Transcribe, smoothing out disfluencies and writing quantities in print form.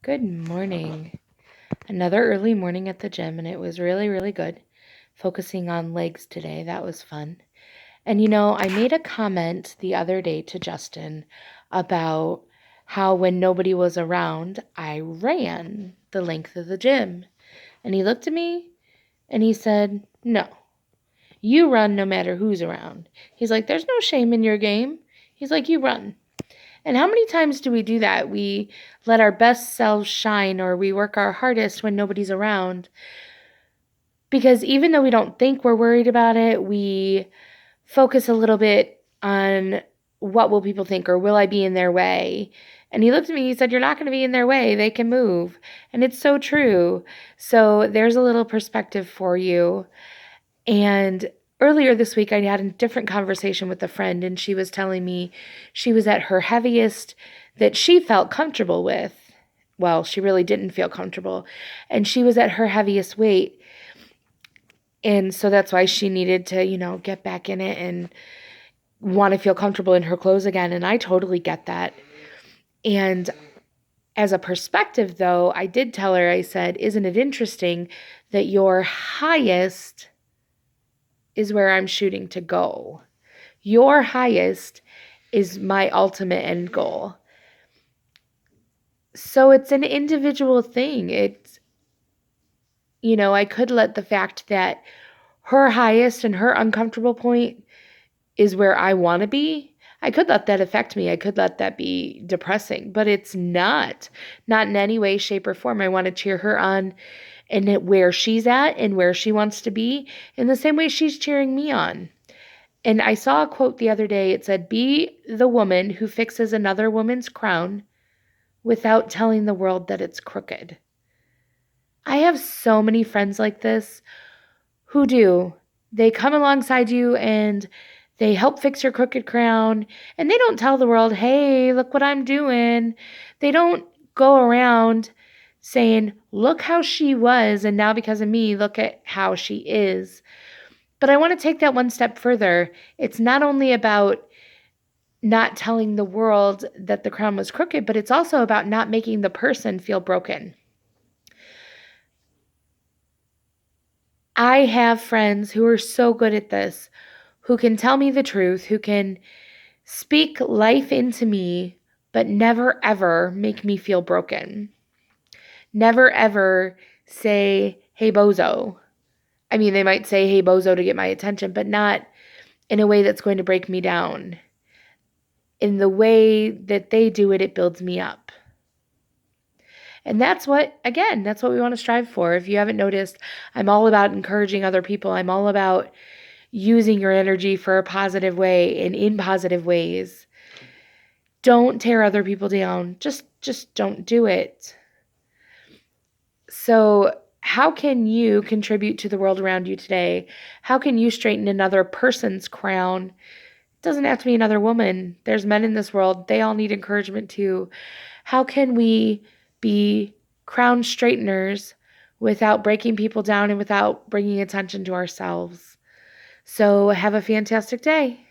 Good morning. Another early morning at the gym, and it was really, really good. Focusing on legs today. That was fun. And I made a comment the other day to Justin about how when nobody was around, I ran the length of the gym. And he looked at me and he said, "No, you run no matter who's around." He's like, "There's no shame in your game." He's like, "You run." And how many times do we do that? We let our best selves shine or we work our hardest when nobody's around. Because even though we don't think we're worried about it, we focus a little bit on what will people think or will I be in their way? And he looked at me, he said, "You're not going to be in their way. They can move." And it's so true. So there's a little perspective for you. And earlier this week, I had a different conversation with a friend, and she was telling me she was at her heaviest that she felt comfortable with. Well, she really didn't feel comfortable. And she was at her heaviest weight. And so that's why she needed to, get back in it and want to feel comfortable in her clothes again. And I totally get that. And as a perspective, though, I did tell her, I said, "Isn't it interesting that your highest is where I'm shooting to go? Your highest is my ultimate end goal." So it's an individual thing. I could let the fact that her highest and her uncomfortable point is where I want to be. I could let that affect me. I could let that be depressing, but it's not in any way, shape, or form. I want to cheer her on and where she's at and where she wants to be in the same way she's cheering me on. And I saw a quote the other day. It said, "Be the woman who fixes another woman's crown without telling the world that it's crooked." I have so many friends like this who do. They come alongside you and they help fix your crooked crown, and they don't tell the world, "Hey, look what I'm doing." They don't go around saying, "Look how she was, and now because of me, look at how she is." But I want to take that one step further. It's not only about not telling the world that the crown was crooked, but it's also about not making the person feel broken. I have friends who are so good at this, who can tell me the truth, who can speak life into me, but never ever make me feel broken. Never ever say, "Hey, bozo." I mean, they might say, "Hey, bozo," to get my attention, but not in a way that's going to break me down. In the way that they do it, it builds me up. And that's what we want to strive for. If you haven't noticed, I'm all about encouraging other people. I'm all about using your energy for a positive way and in positive ways. Don't tear other people down. Just don't do it. So, how can you contribute to the world around you today? How can you straighten another person's crown? It doesn't have to be another woman. There's men in this world. They all need encouragement too. How can we be crown straighteners without breaking people down and without bringing attention to ourselves? So, have a fantastic day.